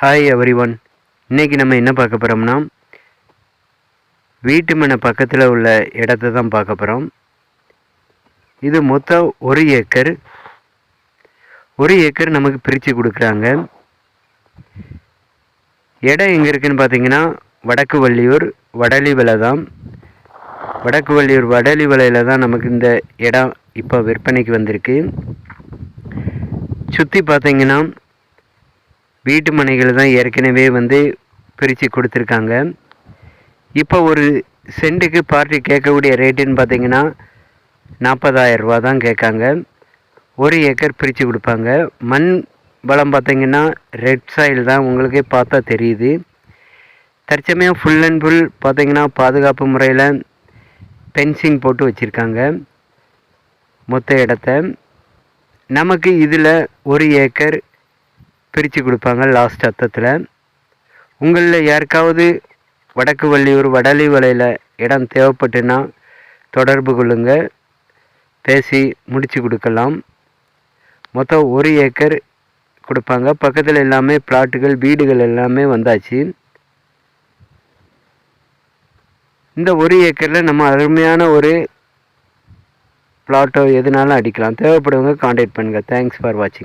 Hi everyone. இன்றைக்கி நம்ம என்ன பார்க்க போகிறோம்னா, வீட்டு மனை பக்கத்தில் உள்ள இடத்த தான் பார்க்க போகிறோம். இது மொத்தம் 1 ஏக்கர். 1 ஏக்கர் நமக்கு பிரித்து கொடுக்குறாங்க. இடம் எங்கே இருக்குதுன்னு பார்த்தீங்கன்னா, வடக்கு வள்ளியூர் வடலிவலை தான். வடக்கு வள்ளியூர் வடலிவலையில் தான் நமக்கு இந்த இடம் இப்போ விற்பனைக்கு வந்திருக்கு. சுற்றி பார்த்தீங்கன்னா வீட்டு மனைகள் தான் ஏற்கனவே பிரித்து கொடுத்துருக்காங்க. இப்போ ஒரு சென்ட்டுக்கு பார்ட்டி கேட்கக்கூடிய ரேட்டுன்னு பார்த்தீங்கன்னா 40,000 ரூபா தான் கேட்காங்க. 1 ஏக்கர் பிரித்து கொடுப்பாங்க. மண் வளம் பார்த்தீங்கன்னா ரெட் சாயில் தான், உங்களுக்கே பார்த்தா தெரியுது. தற்சமயம் ஃபுல் அண்ட் ஃபுல் பார்த்தீங்கன்னா பாதுகாப்பு முறையில் ஃபென்சிங் போட்டு வச்சுருக்காங்க மொத்த இடத்த. நமக்கு இதில் 1 ஏக்கர் பிரித்து கொடுப்பாங்க லாஸ்ட் அத்தத்தில். உங்களில் யாருக்காவது வடக்கு வள்ளியூர் வடலிவலையில் இடம் தேவைப்பட்டுன்னா தொடர்பு கொள்ளுங்கள், பேசி முடித்து கொடுக்கலாம். மொத்தம் 1 ஏக்கர் கொடுப்பாங்க. பக்கத்தில் எல்லாமே பிளாட்டுகள் வீடுகள் எல்லாமே வந்தாச்சு. இந்த 1 ஏக்கரில் நம்ம அருமையான ஒரு பிளாட்டோ எதுனாலும் அடிக்கலாம். தேவைப்படுவங்க கான்டாக்ட் பண்ணுங்கள். தேங்க்ஸ் ஃபார் வாட்சிங்.